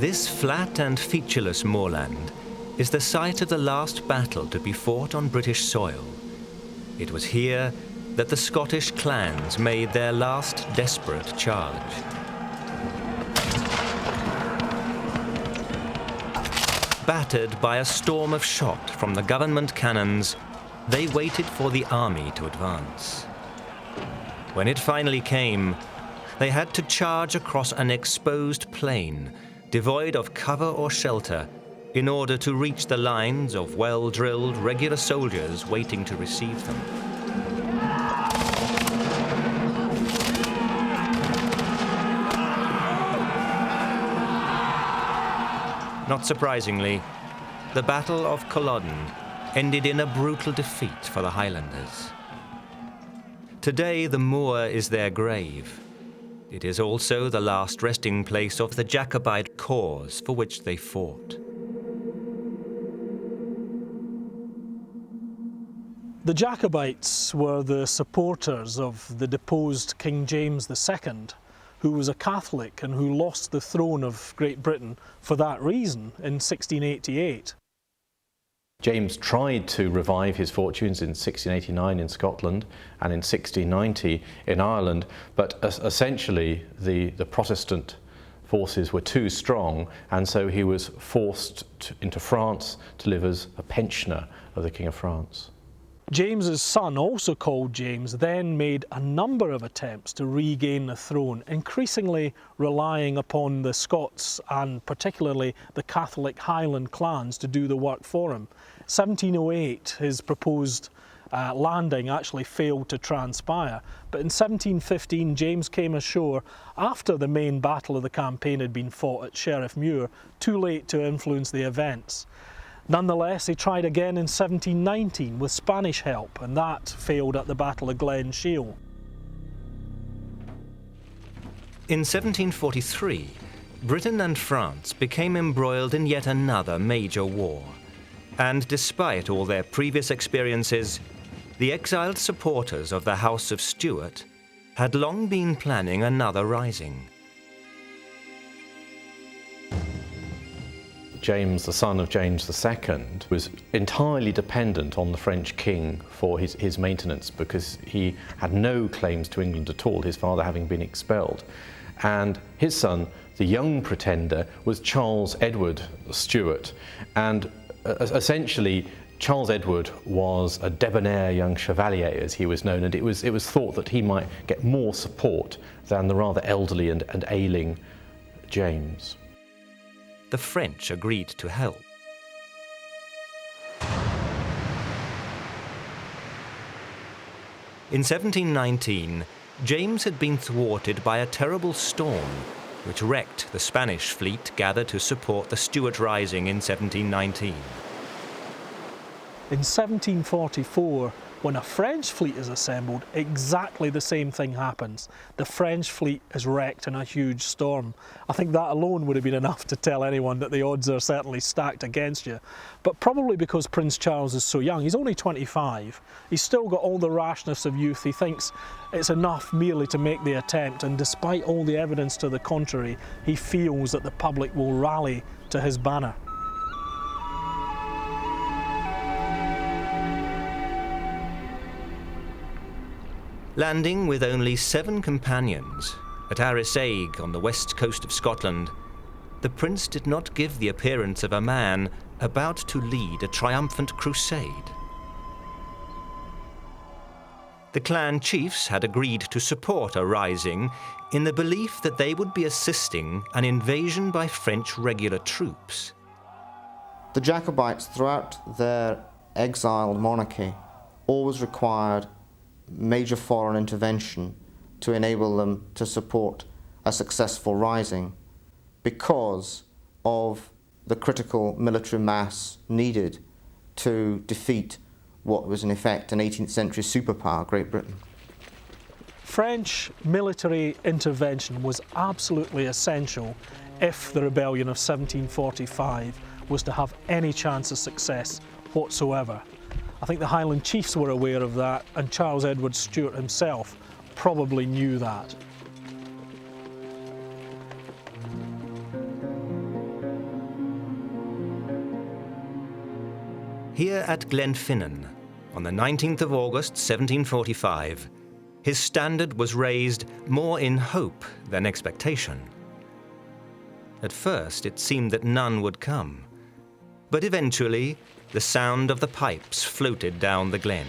This flat and featureless moorland is the site of the last battle to be fought on British soil. It was here that the Scottish clans made their last desperate charge. Battered by a storm of shot from the government cannons, they waited for the army to advance. When it finally came, they had to charge across an exposed plain, devoid of cover or shelter, in order to reach the lines of well-drilled regular soldiers waiting to receive them. Not surprisingly, the Battle of Culloden ended in a brutal defeat for the Highlanders. Today, the moor is their grave. It is also the last resting place of the Jacobite cause for which they fought. The Jacobites were the supporters of the deposed King James II, who was a Catholic and who lost the throne of Great Britain for that reason in 1688. James tried to revive his fortunes in 1689 in Scotland and in 1690 in Ireland, but essentially the Protestant forces were too strong, and so he was forced into France to live as a pensioner of the King of France. James's son, also called James, then made a number of attempts to regain the throne, increasingly relying upon the Scots and particularly the Catholic Highland clans to do the work for him. 1708, his proposed landing actually failed to transpire, but in 1715 James came ashore after the main battle of the campaign had been fought at Sheriff Muir, too late to influence the events. Nonetheless, he tried again in 1719 with Spanish help, and that failed at the Battle of Glen Shiel. In 1743, Britain and France became embroiled in yet another major war. And despite all their previous experiences, the exiled supporters of the House of Stuart had long been planning another rising. James, the son of James II, was entirely dependent on the French king for his maintenance because he had no claims to England at all, his father having been expelled. And his son, the young pretender, was Charles Edward Stuart. And essentially, Charles Edward was a debonair young chevalier, as he was known, and it was thought that he might get more support than the rather elderly and ailing James. The French agreed to help. In 1719, James had been thwarted by a terrible storm, which wrecked the Spanish fleet gathered to support the Stuart Rising in 1719. In 1744, when a French fleet is assembled, exactly the same thing happens. The French fleet is wrecked in a huge storm. I think that alone would have been enough to tell anyone that the odds are certainly stacked against you. But probably because Prince Charles is so young, he's only 25, he's still got all the rashness of youth. He thinks it's enough merely to make the attempt, and despite all the evidence to the contrary, he feels that the public will rally to his banner. Landing with only 7 companions at Arisaig on the west coast of Scotland, the prince did not give the appearance of a man about to lead a triumphant crusade. The clan chiefs had agreed to support a rising in the belief that they would be assisting an invasion by French regular troops. The Jacobites, throughout their exiled monarchy, always required major foreign intervention to enable them to support a successful rising because of the critical military mass needed to defeat what was in effect an 18th century superpower, Great Britain. French military intervention was absolutely essential if the rebellion of 1745 was to have any chance of success whatsoever. I think the Highland chiefs were aware of that, and Charles Edward Stuart himself probably knew that. Here at Glenfinnan, on the 19th of August 1745, his standard was raised more in hope than expectation. At first it seemed that none would come, but eventually the sound of the pipes floated down the glen.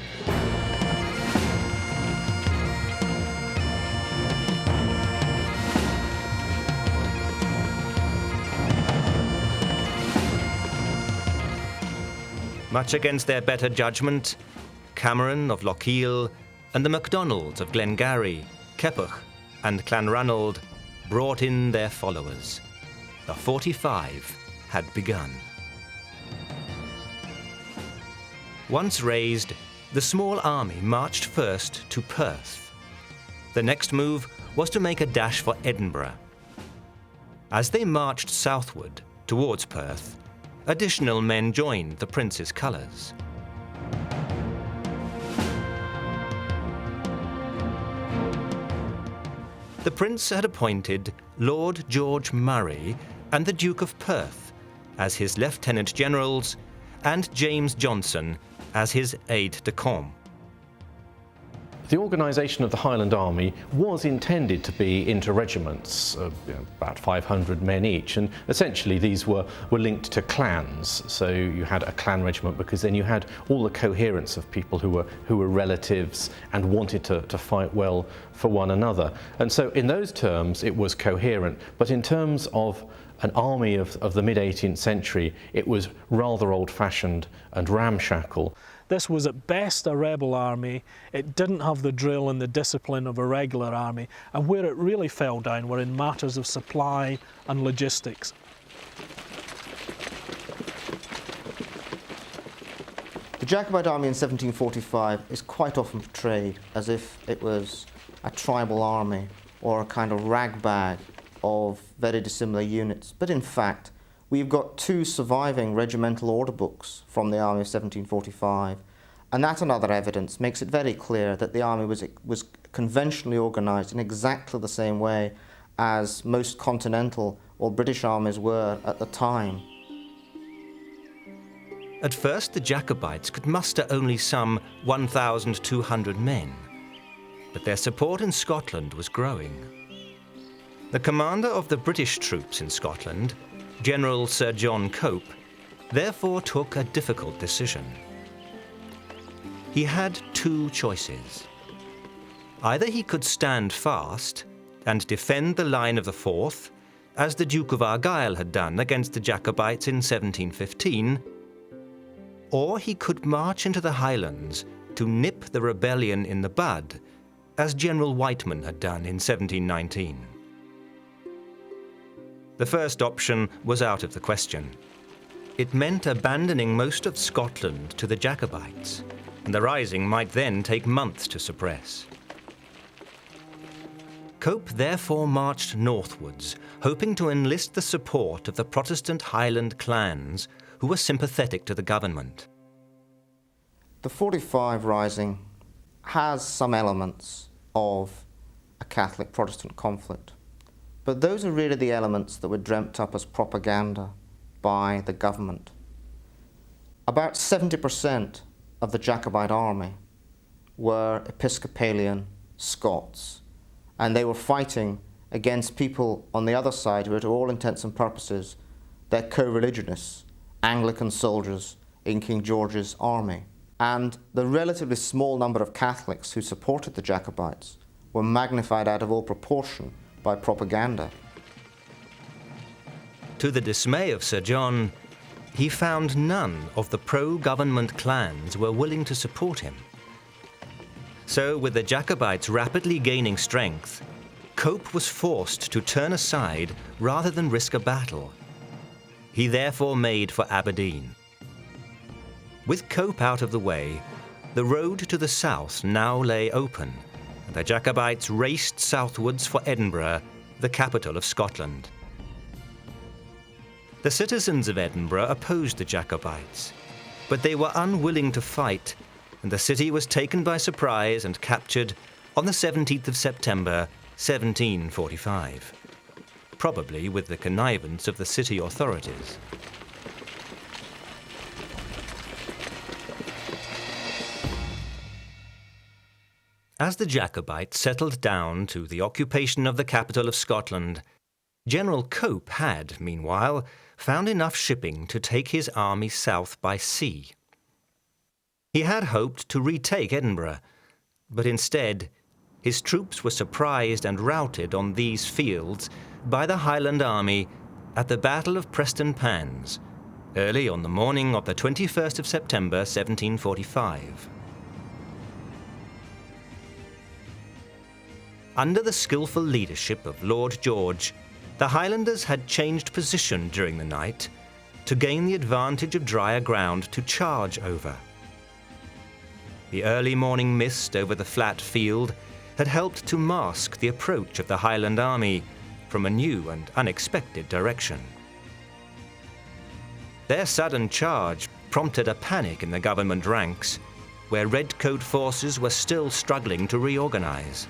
Much against their better judgment, Cameron of Lochiel and the MacDonalds of Glengarry, Keppoch and Clanranald brought in their followers. The 45 had begun. Once raised, the small army marched first to Perth. The next move was to make a dash for Edinburgh. As they marched southward towards Perth, additional men joined the prince's colours. The prince had appointed Lord George Murray and the Duke of Perth as his lieutenant generals and James Johnson as his aide-de-camp. The organisation of the Highland Army was intended to be into regiments, about 500 men each, and essentially these were linked to clans. So you had a clan regiment because then you had all the coherence of people who were relatives and wanted to fight well for one another. And so in those terms it was coherent, but in terms of an army of the mid-18th century, it was rather old-fashioned and ramshackle. This was at best a rebel army. It didn't have the drill and the discipline of a regular army, and where it really fell down were in matters of supply and logistics. The Jacobite army in 1745 is quite often portrayed as if it was a tribal army or a kind of ragbag of very dissimilar units, but in fact we've got two surviving regimental order books from the army of 1745, and that and other evidence makes it very clear that the army was conventionally organised in exactly the same way as most continental or British armies were at the time. At first, the Jacobites could muster only some 1,200 men, but their support in Scotland was growing. The commander of the British troops in Scotland, General Sir John Cope, therefore took a difficult decision. He had two choices. Either he could stand fast and defend the line of the Forth, as the Duke of Argyll had done against the Jacobites in 1715, or he could march into the Highlands to nip the rebellion in the bud, as General Whiteman had done in 1719. The first option was out of the question. It meant abandoning most of Scotland to the Jacobites, and the rising might then take months to suppress. Cope therefore marched northwards, hoping to enlist the support of the Protestant Highland clans who were sympathetic to the government. The 45 Rising has some elements of a Catholic-Protestant conflict, but those are really the elements that were dreamt up as propaganda by the government. About 70% of the Jacobite army were Episcopalian Scots, and they were fighting against people on the other side who were, to all intents and purposes, their co-religionists, Anglican soldiers in King George's army. And the relatively small number of Catholics who supported the Jacobites were magnified out of all proportion by propaganda. To the dismay of Sir John, he found none of the pro-government clans were willing to support him. So, with the Jacobites rapidly gaining strength, Cope was forced to turn aside rather than risk a battle. He therefore made for Aberdeen. With Cope out of the way, the road to the south now lay open, and the Jacobites raced southwards for Edinburgh, the capital of Scotland. The citizens of Edinburgh opposed the Jacobites, but they were unwilling to fight, and the city was taken by surprise and captured on the 17th of September, 1745, probably with the connivance of the city authorities. As the Jacobites settled down to the occupation of the capital of Scotland, General Cope had, meanwhile, found enough shipping to take his army south by sea. He had hoped to retake Edinburgh, but instead his troops were surprised and routed on these fields by the Highland army at the Battle of Prestonpans, early on the morning of the 21st of September 1745. Under the skillful leadership of Lord George, the Highlanders had changed position during the night to gain the advantage of drier ground to charge over. The early morning mist over the flat field had helped to mask the approach of the Highland army from a new and unexpected direction. Their sudden charge prompted a panic in the government ranks, where redcoat forces were still struggling to reorganize.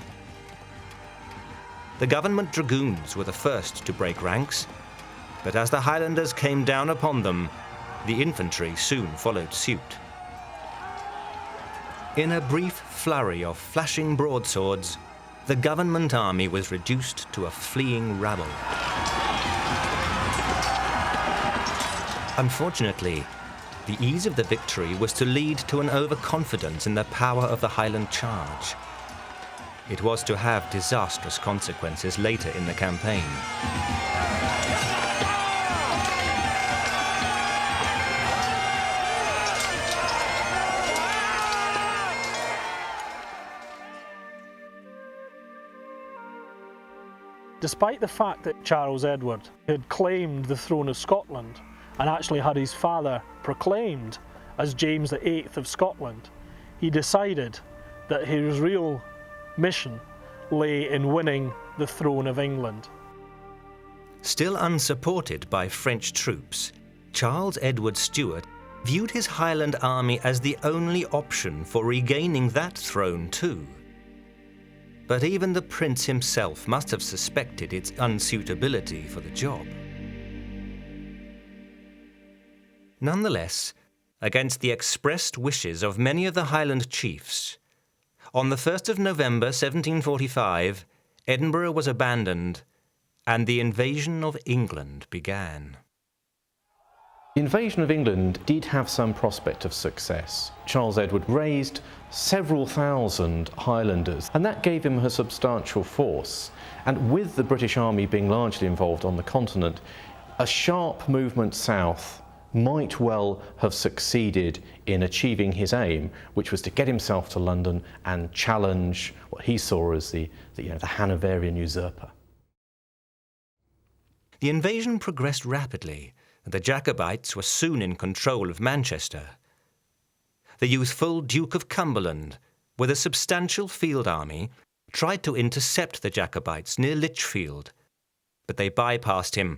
The government dragoons were the first to break ranks, but as the Highlanders came down upon them, the infantry soon followed suit. In a brief flurry of flashing broadswords, the government army was reduced to a fleeing rabble. Unfortunately, the ease of the victory was to lead to an overconfidence in the power of the Highland charge. It was to have disastrous consequences later in the campaign. Despite the fact that Charles Edward had claimed the throne of Scotland and actually had his father proclaimed as James VIII of Scotland, he decided that his real mission lay in winning the throne of England. Still unsupported by French troops, Charles Edward Stuart viewed his Highland army as the only option for regaining that throne too. But even the prince himself must have suspected its unsuitability for the job. Nonetheless, against the expressed wishes of many of the Highland chiefs, on the 1st of November 1745, Edinburgh was abandoned and the invasion of England began. The invasion of England did have some prospect of success. Charles Edward raised several thousand Highlanders, and that gave him a substantial force. And with the British Army being largely involved on the continent, a sharp movement south might well have succeeded in achieving his aim, which was to get himself to London and challenge what he saw as the Hanoverian usurper. The invasion progressed rapidly, and the Jacobites were soon in control of Manchester. The youthful Duke of Cumberland, with a substantial field army, tried to intercept the Jacobites near Lichfield, but they bypassed him,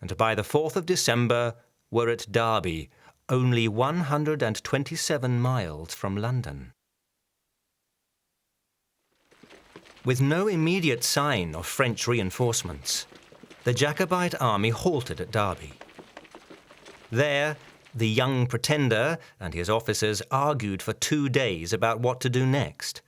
and by the 4th of December were at Derby, only 127 miles from London. With no immediate sign of French reinforcements, the Jacobite army halted at Derby. There, the young pretender and his officers argued for 2 days about what to do next.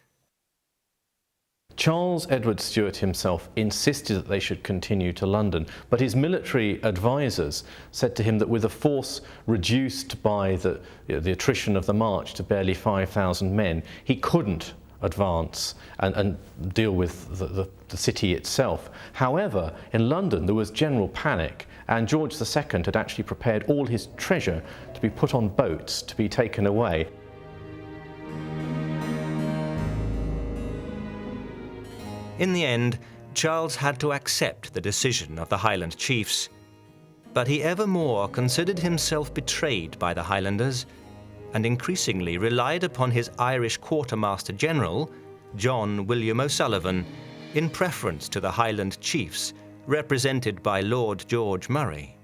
Charles Edward Stuart himself insisted that they should continue to London, but his military advisors said to him that with a force reduced by the attrition of the march to barely 5,000 men, he couldn't advance and deal with the city itself. However, in London there was general panic, and George II had actually prepared all his treasure to be put on boats to be taken away. In the end, Charles had to accept the decision of the Highland chiefs, but he evermore considered himself betrayed by the Highlanders and increasingly relied upon his Irish quartermaster general, John William O'Sullivan, in preference to the Highland chiefs represented by Lord George Murray.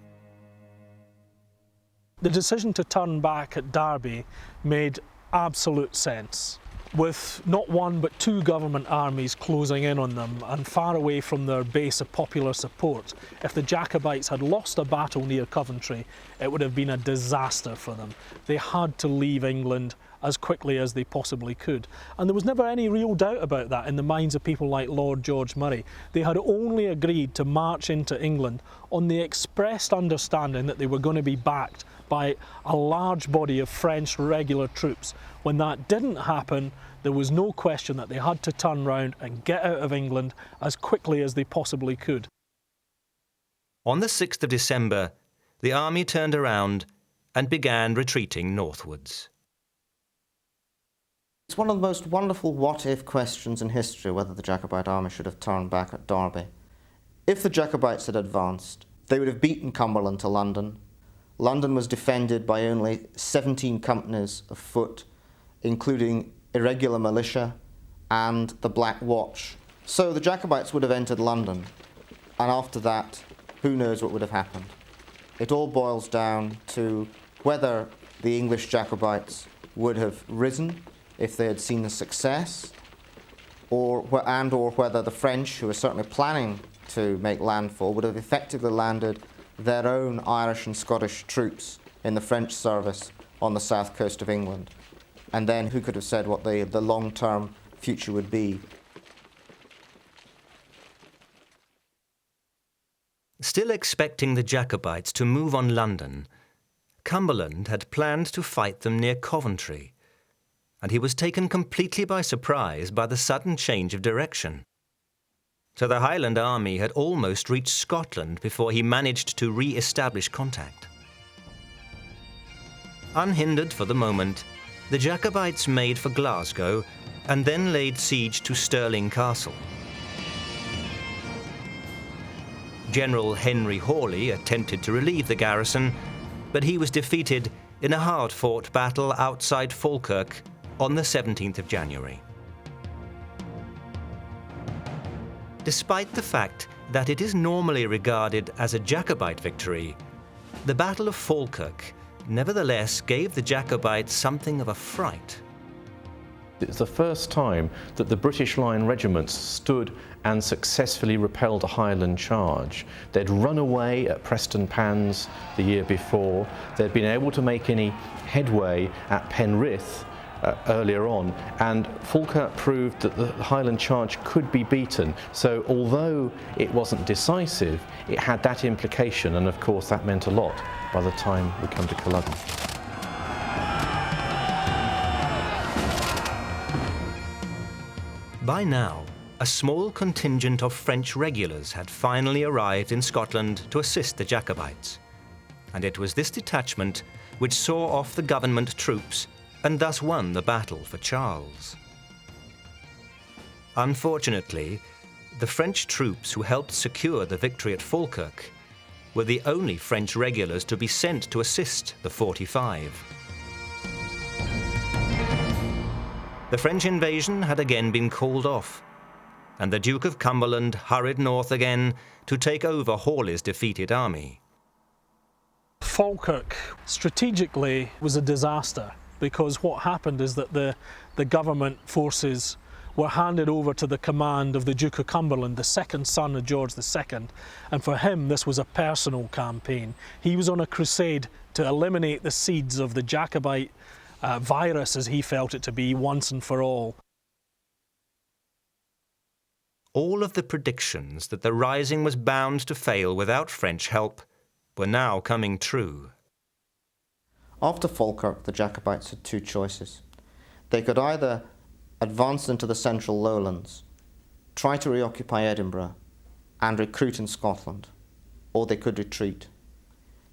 The decision to turn back at Derby made absolute sense. With not one but 2 government armies closing in on them and far away from their base of popular support, if the Jacobites had lost a battle near Coventry, it would have been a disaster for them. They had to leave England as quickly as they possibly could. And there was never any real doubt about that in the minds of people like Lord George Murray. They had only agreed to march into England on the expressed understanding that they were going to be backed by a large body of French regular troops. When that didn't happen, there was no question that they had to turn round and get out of England as quickly as they possibly could. On the 6th of December, the army turned around and began retreating northwards. It's one of the most wonderful what-if questions in history whether the Jacobite army should have turned back at Derby. If the Jacobites had advanced, they would have beaten Cumberland to London. London was defended by only 17 companies of foot, including irregular militia and the Black Watch. So the Jacobites would have entered London, and after that, who knows what would have happened. It all boils down to whether the English Jacobites would have risen if they had seen the success, or whether the French, who were certainly planning to make landfall, would have effectively landed their own Irish and Scottish troops in the French service on the south coast of England. And then who could have said what the long-term future would be? Still expecting the Jacobites to move on London, Cumberland had planned to fight them near Coventry, and he was taken completely by surprise by the sudden change of direction. So the Highland army had almost reached Scotland before he managed to re-establish contact. Unhindered for the moment, the Jacobites made for Glasgow and then laid siege to Stirling Castle. General Henry Hawley attempted to relieve the garrison, but he was defeated in a hard-fought battle outside Falkirk on the 17th of January. Despite the fact that it is normally regarded as a Jacobite victory, the Battle of Falkirk nevertheless gave the Jacobites something of a fright. It's the first time that the British line regiments stood and successfully repelled a Highland charge. They'd run away at Prestonpans the year before. They'd been able to make any headway at Penrith earlier on, and Falkirk proved that the Highland charge could be beaten. So although it wasn't decisive, it had that implication, and of course that meant a lot by the time we come to Culloden. By now, a small contingent of French regulars had finally arrived in Scotland to assist the Jacobites, and it was this detachment which saw off the government troops and thus won the battle for Charles. Unfortunately, the French troops who helped secure the victory at Falkirk were the only French regulars to be sent to assist the 45. The French invasion had again been called off, and the Duke of Cumberland hurried north again to take over Hawley's defeated army. Falkirk strategically was a disaster, because what happened is that the government forces were handed over to the command of the Duke of Cumberland, the second son of George II, and for him this was a personal campaign. He was on a crusade to eliminate the seeds of the Jacobite virus, as he felt it to be, once and for all. All of the predictions that the rising was bound to fail without French help were now coming true. After Falkirk, the Jacobites had two choices. They could either advance into the central lowlands, try to reoccupy Edinburgh, and recruit in Scotland, or they could retreat.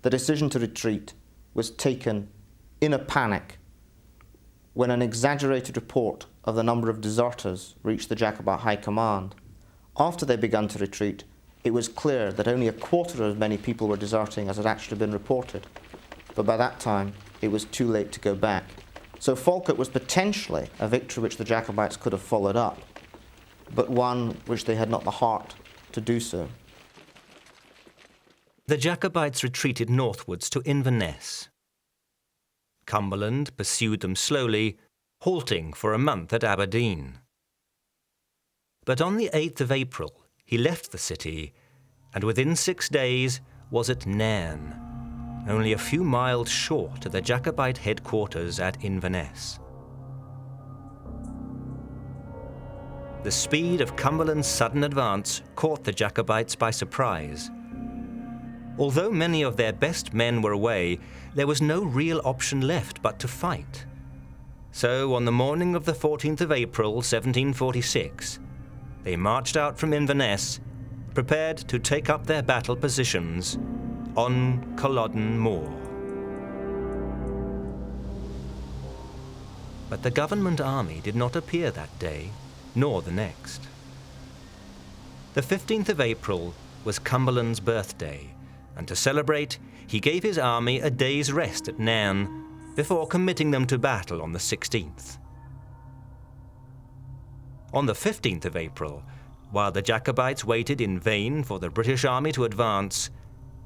The decision to retreat was taken in a panic when an exaggerated report of the number of deserters reached the Jacobite High Command. After they began to retreat, it was clear that only a quarter as many people were deserting as had actually been reported. But by that time, it was too late to go back. So Falkirk was potentially a victory which the Jacobites could have followed up, but one which they had not the heart to do so. The Jacobites retreated northwards to Inverness. Cumberland pursued them slowly, halting for a month at Aberdeen. But on the 8th of April, he left the city, and within 6 days was at Nairn, only a few miles short of the Jacobite headquarters at Inverness. The speed of Cumberland's sudden advance caught the Jacobites by surprise. Although many of their best men were away, there was no real option left but to fight. So, on the morning of the 14th of April, 1746, they marched out from Inverness, prepared to take up their battle positions on Culloden Moor. But the government army did not appear that day, nor the next. The 15th of April was Cumberland's birthday, and to celebrate, he gave his army a day's rest at Nairn before committing them to battle on the 16th. On the 15th of April, while the Jacobites waited in vain for the British army to advance,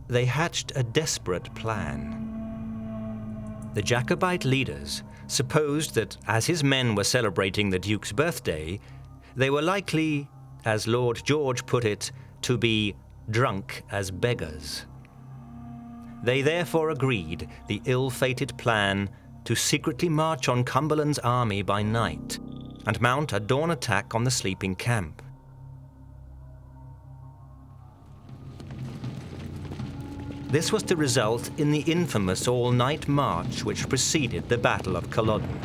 they hatched a desperate plan. The Jacobite leaders supposed that as his men were celebrating the Duke's birthday, they were likely, as Lord George put it, to be drunk as beggars. They therefore agreed the ill-fated plan to secretly march on Cumberland's army by night and mount a dawn attack on the sleeping camp. This was to result in the infamous all-night march which preceded the Battle of Culloden.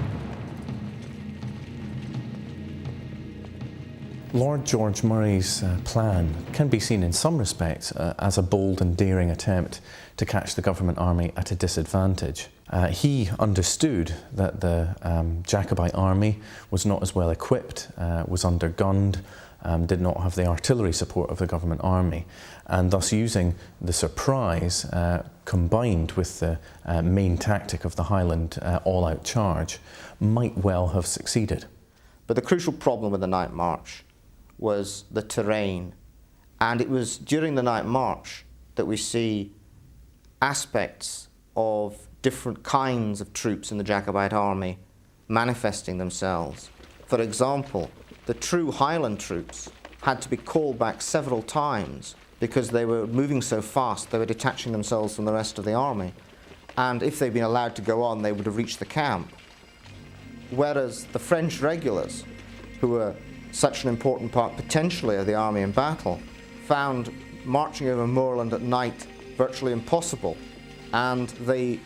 Lord George Murray's plan can be seen in some respects as a bold and daring attempt to catch the government army at a disadvantage. He understood that the Jacobite army was not as well equipped, was undergunned, did not have the artillery support of the government army, and thus using the surprise combined with the main tactic of the Highland all-out charge might well have succeeded. But the crucial problem with the night march was the terrain, and it was during the night march that we see aspects of different kinds of troops in the Jacobite army manifesting themselves. For example, the true Highland troops had to be called back several times because they were moving so fast, they were detaching themselves from the rest of the army, and if they'd been allowed to go on, they would have reached the camp. Whereas the French regulars, who were such an important part potentially of the army in battle, found marching over moorland at night virtually impossible, and they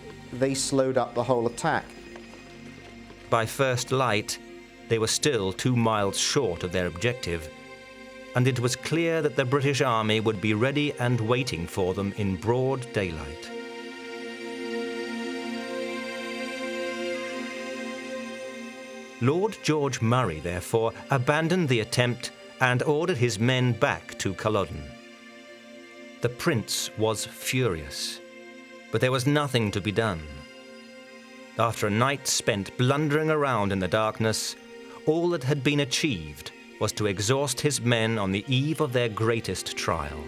slowed up the whole attack. By first light, they were still 2 miles short of their objective, and it was clear that the British army would be ready and waiting for them in broad daylight. Lord George Murray, therefore, abandoned the attempt and ordered his men back to Culloden. The prince was furious, but there was nothing to be done. After a night spent blundering around in the darkness, all that had been achieved was to exhaust his men on the eve of their greatest trial.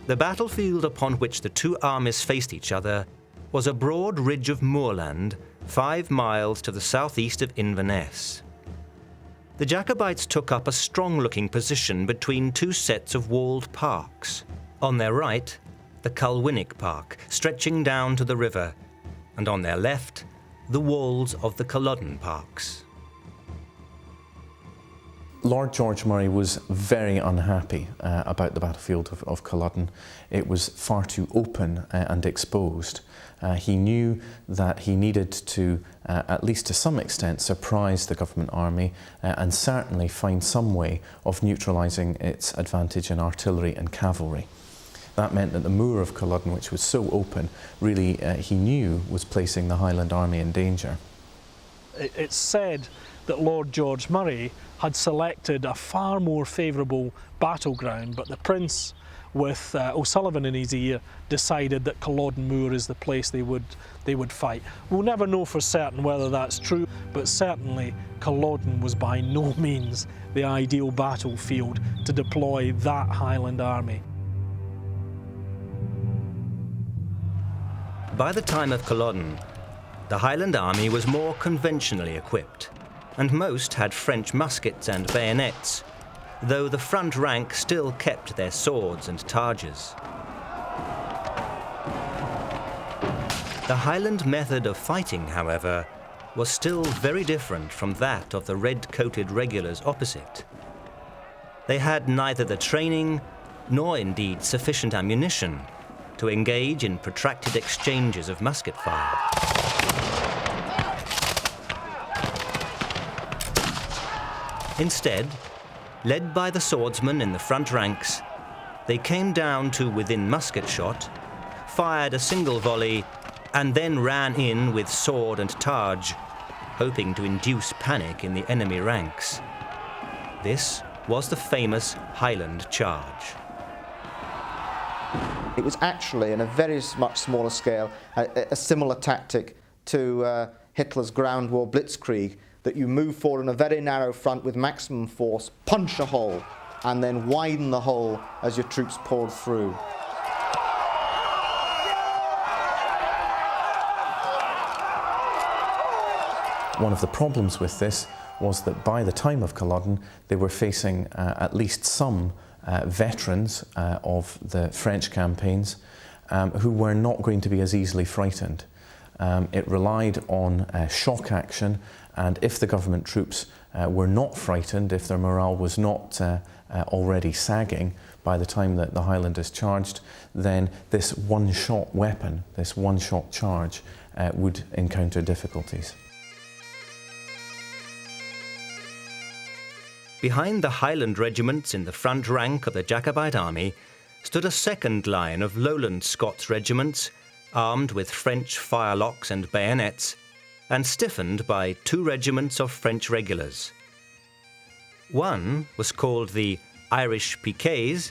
The battlefield upon which the two armies faced each other was a broad ridge of moorland 5 miles to the southeast of Inverness. The Jacobites took up a strong-looking position between 2 sets of walled parks. On their right, the Culwinnick Park, stretching down to the river, and on their left, the walls of the Culloden Parks. Lord George Murray was very unhappy about the battlefield of Culloden. It was far too open and exposed. He knew that he needed to, at least to some extent, surprise the government army and certainly find some way of neutralising its advantage in artillery and cavalry. That meant that the moor of Culloden, which was so open, really he knew was placing the Highland army in danger. It's said that Lord George Murray had selected a far more favourable battleground, but the Prince, with O'Sullivan in his ear, decided that Culloden Moor is the place they would fight. We'll never know for certain whether that's true, but certainly Culloden was by no means the ideal battlefield to deploy that Highland army. By the time of Culloden, the Highland army was more conventionally equipped, and most had French muskets and bayonets, though the front rank still kept their swords and targes. The Highland method of fighting, however, was still very different from that of the red-coated regulars opposite. They had neither the training nor indeed sufficient ammunition to engage in protracted exchanges of musket fire. Instead, led by the swordsmen in the front ranks, they came down to within musket shot, fired a single volley, and then ran in with sword and targe, hoping to induce panic in the enemy ranks. This was the famous Highland charge. It was actually, in a very much smaller scale, a similar tactic to Hitler's ground war blitzkrieg, that you move forward in a very narrow front with maximum force, punch a hole, and then widen the hole as your troops poured through. One of the problems with this was that by the time of Culloden, they were facing at least some veterans of the French campaigns who were not going to be as easily frightened. It relied on shock action, and if the government troops were not frightened, if their morale was not already sagging by the time that the Highlanders charged, then this one-shot weapon, this one-shot charge, would encounter difficulties. Behind the Highland regiments in the front rank of the Jacobite army stood a second line of Lowland Scots regiments, armed with French firelocks and bayonets, and stiffened by 2 regiments of French regulars. One was called the Irish Piquets,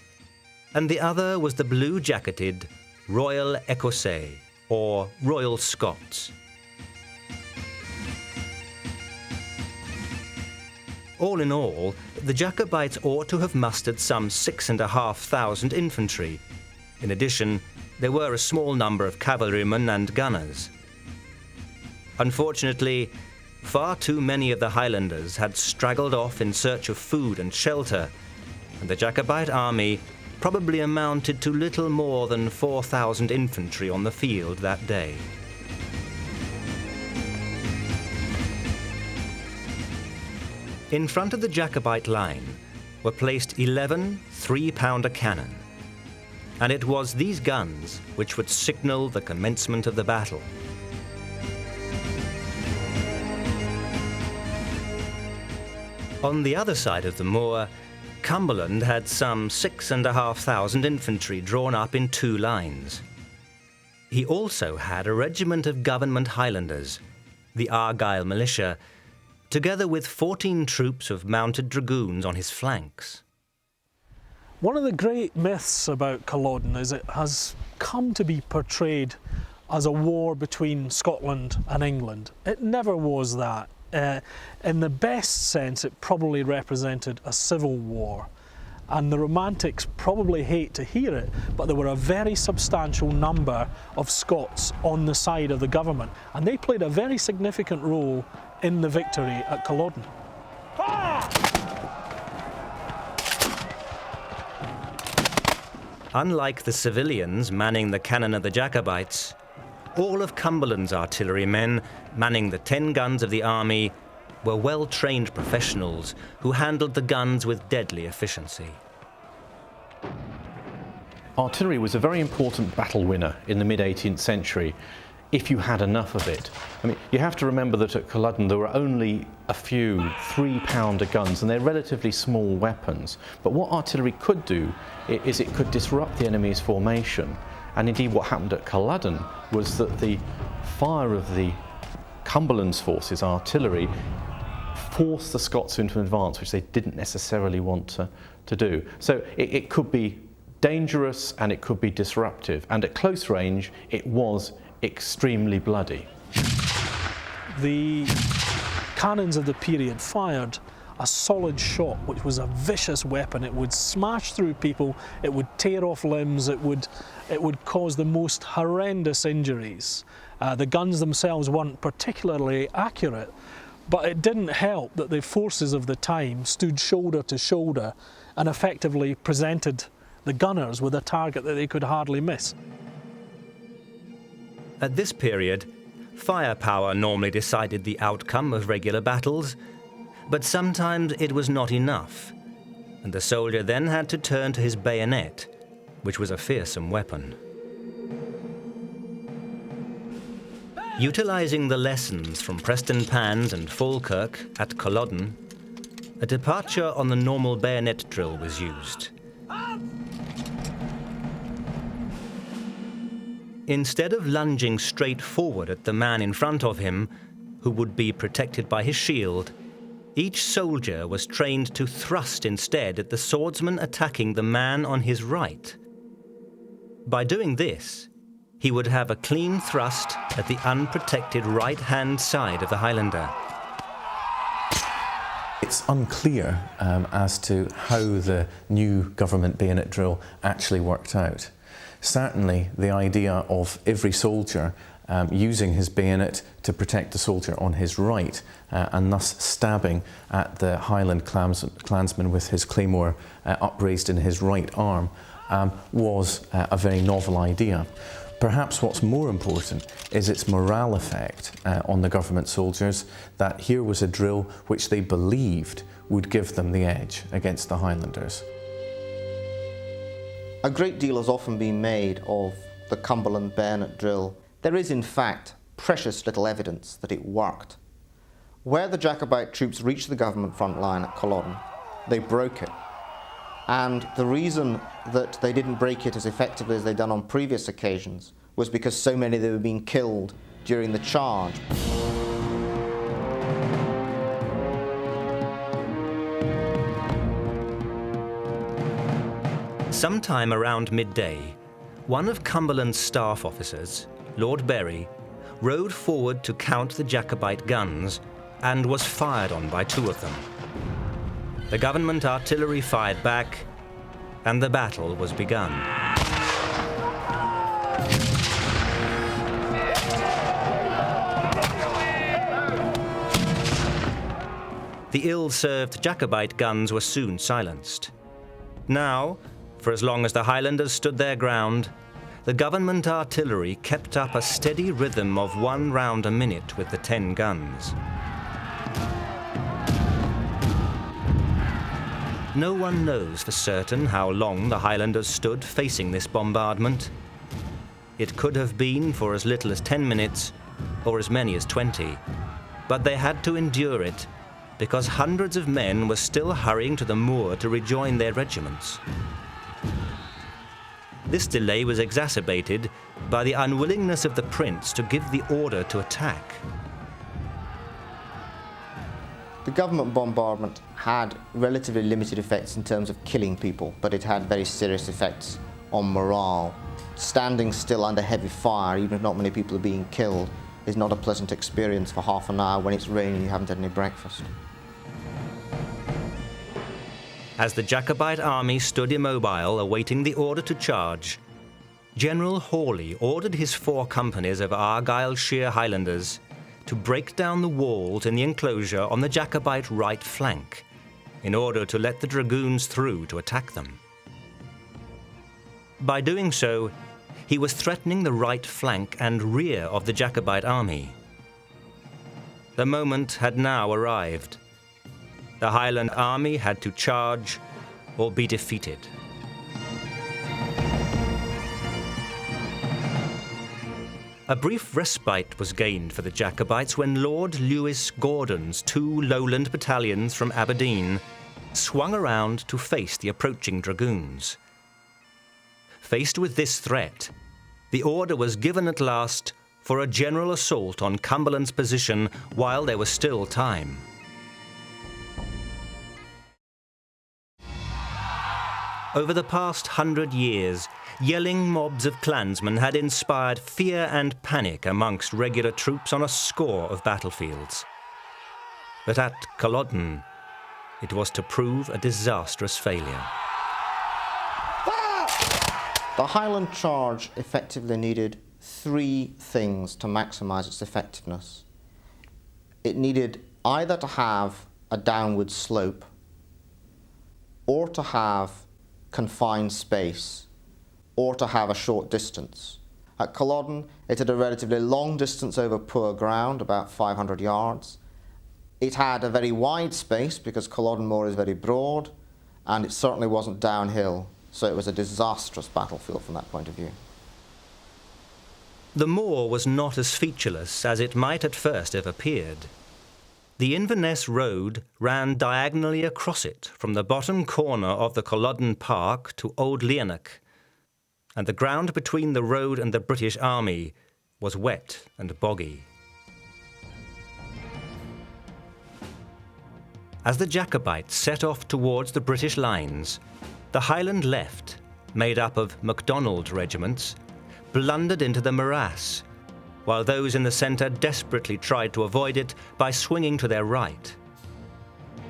and the other was the blue-jacketed Royal Écossais, or Royal Scots. All in all, the Jacobites ought to have mustered some 6,500 infantry. In addition, there were a small number of cavalrymen and gunners. Unfortunately, far too many of the Highlanders had straggled off in search of food and shelter, and the Jacobite army probably amounted to little more than 4,000 infantry on the field that day. In front of the Jacobite line were placed 11 3-pounder cannon, and it was these guns which would signal the commencement of the battle. On the other side of the moor, Cumberland had some 6,500 infantry drawn up in 2 lines. He also had a regiment of government Highlanders, the Argyll militia, together with 14 troops of mounted dragoons on his flanks. One of the great myths about Culloden is it has come to be portrayed as a war between Scotland and England. It never was that. In the best sense, it probably represented a civil war. And the Romantics probably hate to hear it, but there were a very substantial number of Scots on the side of the government, and they played a very significant role in the victory at Culloden. Unlike the civilians manning the cannon of the Jacobites, all of Cumberland's artillerymen manning the 10 guns of the army were well-trained professionals who handled the guns with deadly efficiency. Artillery was a very important battle winner in the mid-18th century, if you had enough of it. I mean, you have to remember that at Culloden there were only a few 3-pounder guns, and they're relatively small weapons. But what artillery could do is it could disrupt the enemy's formation. And indeed what happened at Culloden was that the fire of the Cumberland's forces, artillery, forced the Scots into advance, which they didn't necessarily want to do. So it could be dangerous and it could be disruptive. And at close range, it was extremely bloody. The cannons of the period fired a solid shot, which was a vicious weapon. It would smash through people, it would tear off limbs, it would cause the most horrendous injuries. The guns themselves weren't particularly accurate, but it didn't help that the forces of the time stood shoulder to shoulder and effectively presented the gunners with a target that they could hardly miss. At this period, firepower normally decided the outcome of regular battles, but sometimes it was not enough, and the soldier then had to turn to his bayonet, which was a fearsome weapon. Utilising the lessons from prestonpans and Falkirk at Culloden, a departure on the normal bayonet drill was used. Instead of lunging straight forward at the man in front of him, who would be protected by his shield, each soldier was trained to thrust instead at the swordsman attacking the man on his right. By doing this, he would have a clean thrust at the unprotected right-hand side of the Highlander. It's unclear as to how the new government bayonet drill actually worked out. Certainly the idea of every soldier using his bayonet to protect the soldier on his right and thus stabbing at the Highland clansman with his claymore upraised in his right arm was a very novel idea. Perhaps what's more important is its morale effect on the government soldiers, that here was a drill which they believed would give them the edge against the Highlanders. A great deal has often been made of the Cumberland bayonet drill. There is, in fact, precious little evidence that it worked. Where the Jacobite troops reached the government front line at Culloden, they broke it. And the reason that they didn't break it as effectively as they'd done on previous occasions was because so many of them were being killed during the charge. Sometime around midday, one of Cumberland's staff officers, Lord Berry, rode forward to count the Jacobite guns and was fired on by two of them. The government artillery fired back, and the battle was begun. The ill-served Jacobite guns were soon silenced. Now, for as long as the Highlanders stood their ground, the government artillery kept up a steady rhythm of 1 round a minute with the 10 guns. No one knows for certain how long the Highlanders stood facing this bombardment. It could have been for as little as 10 minutes or as many as 20, but they had to endure it because hundreds of men were still hurrying to the moor to rejoin their regiments. This delay was exacerbated by the unwillingness of the prince to give the order to attack. The government bombardment had relatively limited effects in terms of killing people, but it had very serious effects on morale. Standing still under heavy fire, even if not many people are being killed, is not a pleasant experience for half an hour when it's raining and you haven't had any breakfast. As the Jacobite army stood immobile, awaiting the order to charge, General Hawley ordered his 4 companies of Argyllshire Highlanders to break down the walls in the enclosure on the Jacobite right flank, in order to let the dragoons through to attack them. By doing so, he was threatening the right flank and rear of the Jacobite army. The moment had now arrived. The Highland army had to charge or be defeated. A brief respite was gained for the Jacobites when Lord Lewis Gordon's 2 lowland battalions from Aberdeen swung around to face the approaching dragoons. Faced with this threat, the order was given at last for a general assault on Cumberland's position while there was still time. Over the past 100 years, yelling mobs of clansmen had inspired fear and panic amongst regular troops on a score of battlefields. But at Culloden, it was to prove a disastrous failure. The Highland charge effectively needed 3 things to maximise its effectiveness. It needed either to have a downward slope or to have confined space, or to have a short distance. At Culloden, it had a relatively long distance over poor ground, about 500 yards. It had a very wide space because Culloden Moor is very broad, and it certainly wasn't downhill, so it was a disastrous battlefield from that point of view. The moor was not as featureless as it might at first have appeared. The Inverness road ran diagonally across it from the bottom corner of the Culloden Park to Old Leonach, and the ground between the road and the British Army was wet and boggy. As the Jacobites set off towards the British lines, the Highland left, made up of MacDonald regiments, blundered into the morass, while those in the centre desperately tried to avoid it by swinging to their right.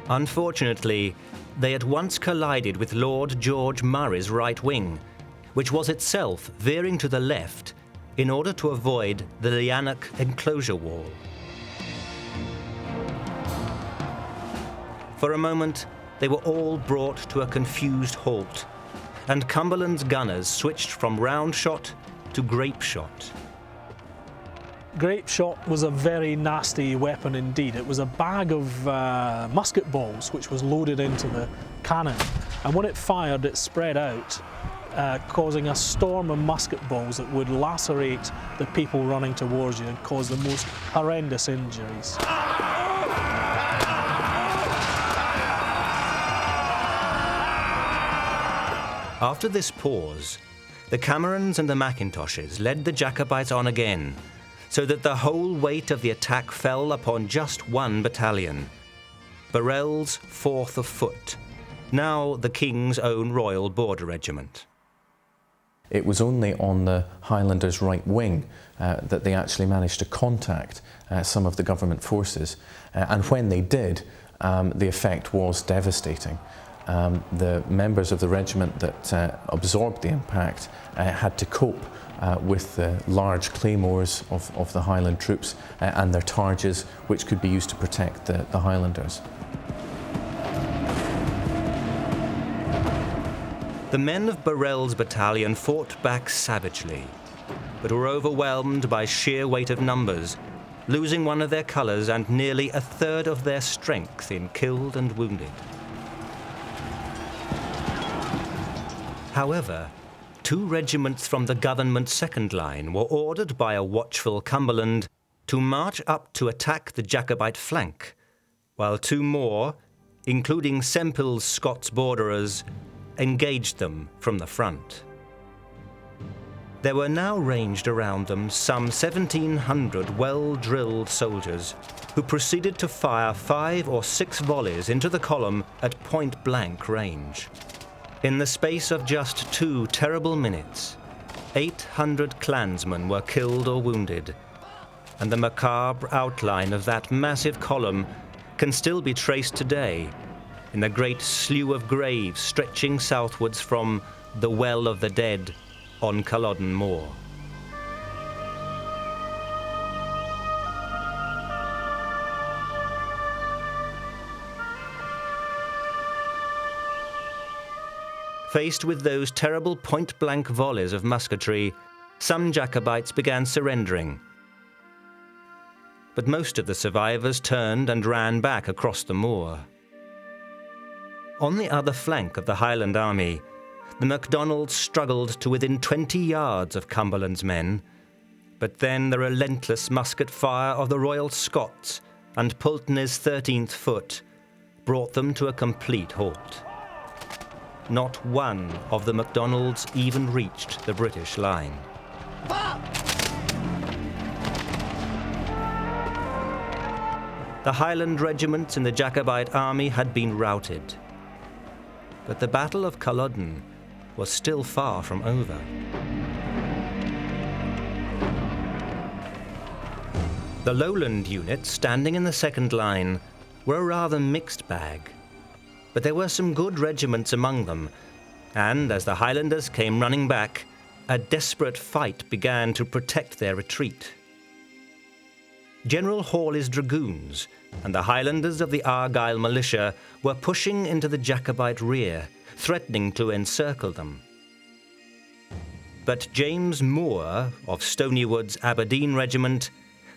Unfortunately, they at once collided with Lord George Murray's right wing, which was itself veering to the left in order to avoid the Leonach enclosure wall. For a moment, they were all brought to a confused halt, and Cumberland's gunners switched from round shot to grape shot. Grape shot was a very nasty weapon indeed. It was a bag of musket balls which was loaded into the cannon, and when it fired it spread out, causing a storm of musket balls that would lacerate the people running towards you and cause the most horrendous injuries. After this pause, the Camerons and the Macintoshes led the Jacobites on again, so that the whole weight of the attack fell upon just one battalion, Burrell's 4th of Foot, now the King's Own Royal Border Regiment. It was only on the Highlanders' right wing that they actually managed to contact some of the government forces, and when they did, the effect was devastating. The members of the regiment that absorbed the impact had to cope with the large claymores of the Highland troops and their targes, which could be used to protect the Highlanders. The men of Burrell's battalion fought back savagely, but were overwhelmed by sheer weight of numbers, losing one of their colours and nearly a third of their strength in killed and wounded. However, 2 regiments from the government second line were ordered by a watchful Cumberland to march up to attack the Jacobite flank, while 2 more, including Sempill's Scots borderers, engaged them from the front. There were now ranged around them some 1,700 well-drilled soldiers who proceeded to fire 5 or 6 volleys into the column at point-blank range. In the space of just 2 terrible minutes, 800 clansmen were killed or wounded, and the macabre outline of that massive column can still be traced today in the great slew of graves stretching southwards from the Well of the Dead on Culloden Moor. Faced with those terrible point-blank volleys of musketry, some Jacobites began surrendering. But most of the survivors turned and ran back across the moor. On the other flank of the Highland army, the MacDonalds struggled to within 20 yards of Cumberland's men, but then the relentless musket fire of the Royal Scots and Pulteney's 13th Foot brought them to a complete halt. Not one of the MacDonalds even reached the British line. The Highland regiments in the Jacobite army had been routed, but the Battle of Culloden was still far from over. The Lowland units standing in the second line were a rather mixed bag, but there were some good regiments among them, and as the Highlanders came running back, a desperate fight began to protect their retreat. General Hawley's dragoons and the Highlanders of the Argyll militia were pushing into the Jacobite rear, threatening to encircle them. but James Moor of Stonywood's Aberdeen Regiment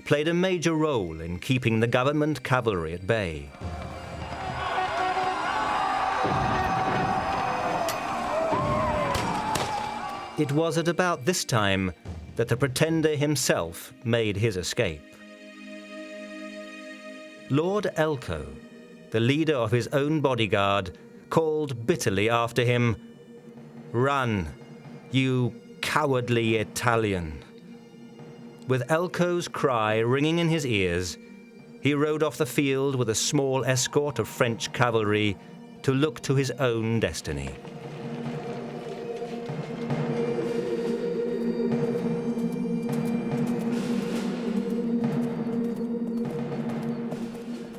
played a major role in keeping the government cavalry at bay. It was at about this time that the Pretender himself made his escape. Lord Elcho, the leader of his own bodyguard, called bitterly after him, "Run, you cowardly Italian." With Elcho's cry ringing in his ears, he rode off the field with a small escort of French cavalry to look to his own destiny.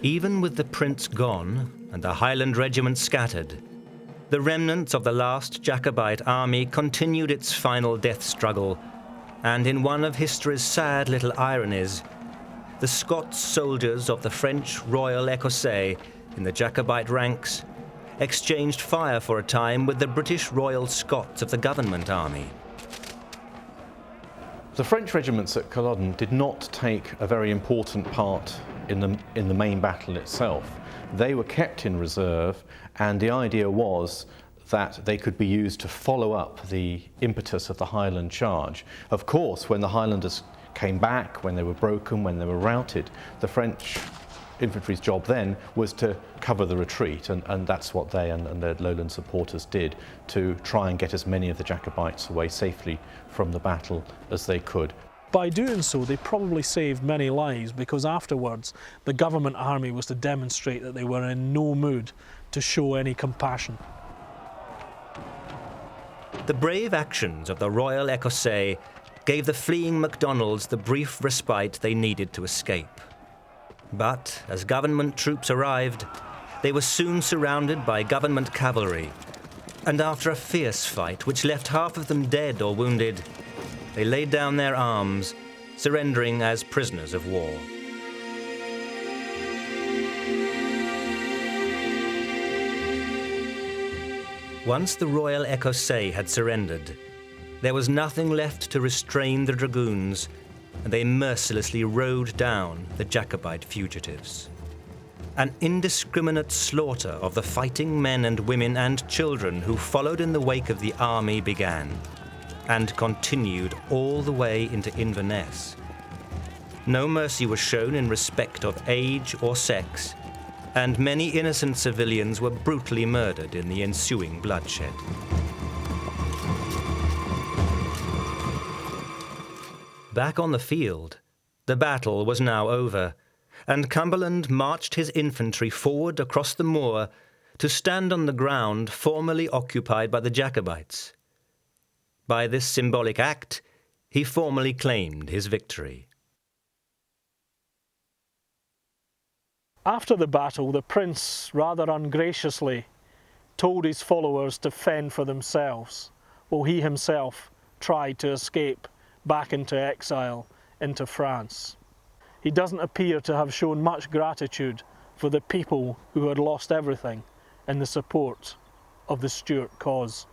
Even with the Prince gone and the Highland regiment scattered, the remnants of the last Jacobite army continued its final death struggle, and in one of history's sad little ironies, the Scots soldiers of the French Royal Écossais in the Jacobite ranks exchanged fire for a time with the British Royal Scots of the government army. The French regiments at Culloden did not take a very important part in the main battle itself. They were kept in reserve, and the idea was that they could be used to follow up the impetus of the Highland charge. Of course, when the Highlanders came back, when they were broken, when they were routed, the French infantry's job then was to cover the retreat, and that's what they and their lowland supporters did, to try and get as many of the Jacobites away safely from the battle as they could. By doing so, they probably saved many lives, because afterwards the government army was to demonstrate that they were in no mood to show any compassion. The brave actions of the Royal Écossais gave the fleeing MacDonalds the brief respite they needed to escape. But as government troops arrived, they were soon surrounded by government cavalry, and after a fierce fight which left half of them dead or wounded, they laid down their arms, surrendering as prisoners of war. Once the Royal Écossais had surrendered, there was nothing left to restrain the dragoons, and they mercilessly rode down the Jacobite fugitives. An indiscriminate slaughter of the fighting men and women and children who followed in the wake of the army began, and continued all the way into Inverness. No mercy was shown in respect of age or sex, and many innocent civilians were brutally murdered in the ensuing bloodshed. Back on the field, the battle was now over, and Cumberland marched his infantry forward across the moor to stand on the ground formerly occupied by the Jacobites. By this symbolic act, he formally claimed his victory. After the battle, the prince rather ungraciously told his followers to fend for themselves, while he himself tried to escape back into exile into France. He doesn't appear to have shown much gratitude for the people who had lost everything in the support of the Stuart cause.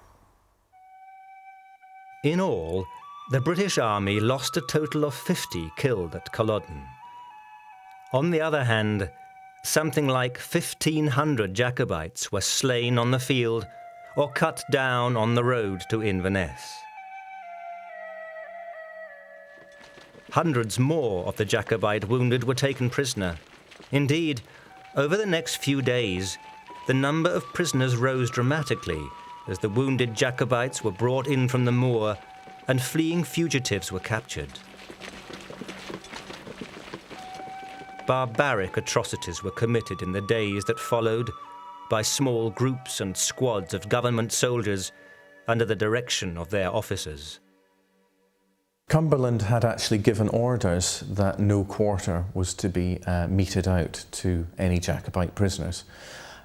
In all, the British army lost a total of 50 killed at Culloden. On the other hand, something like 1,500 Jacobites were slain on the field or cut down on the road to Inverness. Hundreds more of the Jacobite wounded were taken prisoner. Indeed, over the next few days, the number of prisoners rose dramatically as the wounded Jacobites were brought in from the moor and fleeing fugitives were captured. Barbaric atrocities were committed in the days that followed by small groups and squads of government soldiers under the direction of their officers. Cumberland had actually given orders that no quarter was to be meted out to any Jacobite prisoners.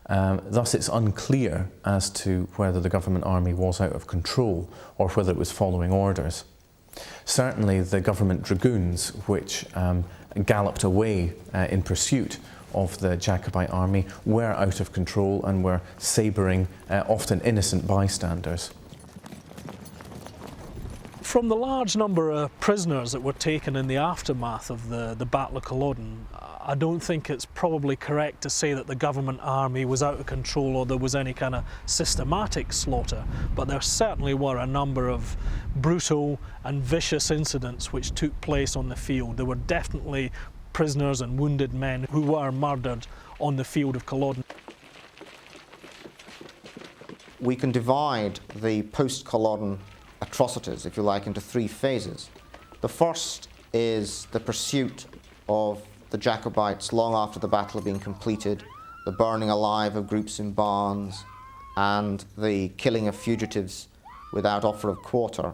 Thus it's unclear as to whether the government army was out of control or whether it was following orders. Certainly the government dragoons, which galloped away in pursuit of the Jacobite army, were out of control and were sabring often innocent bystanders. From the large number of prisoners that were taken in the aftermath of the Battle of Culloden, I don't think it's probably correct to say that the government army was out of control or there was any kind of systematic slaughter, but there certainly were a number of brutal and vicious incidents which took place on the field. There were definitely prisoners and wounded men who were murdered on the field of Culloden. We can divide the post-Culloden atrocities, if you like, into three phases. The first is the pursuit of the Jacobites long after the battle had been completed, the burning alive of groups in barns, and the killing of fugitives without offer of quarter.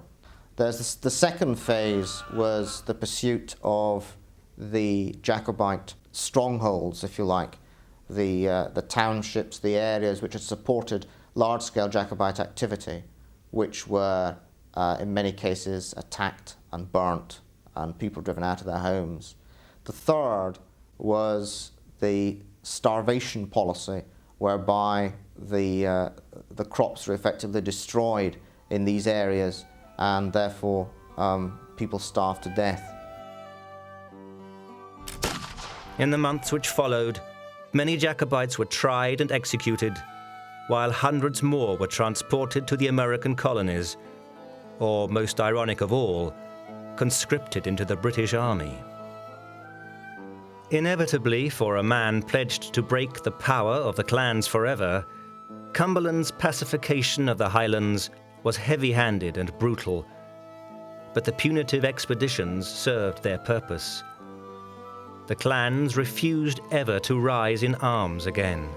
The second phase was the pursuit of the Jacobite strongholds, if you like, the townships, the areas which had supported large-scale Jacobite activity, which were in many cases attacked and burnt and people driven out of their homes. The third was the starvation policy, whereby the crops were effectively destroyed in these areas and therefore people starved to death. In the months which followed, many Jacobites were tried and executed, while hundreds more were transported to the American colonies, or, most ironic of all, conscripted into the British Army. Inevitably, for a man pledged to break the power of the clans forever, Cumberland's pacification of the Highlands was heavy-handed and brutal, but the punitive expeditions served their purpose. The clans refused ever to rise in arms again.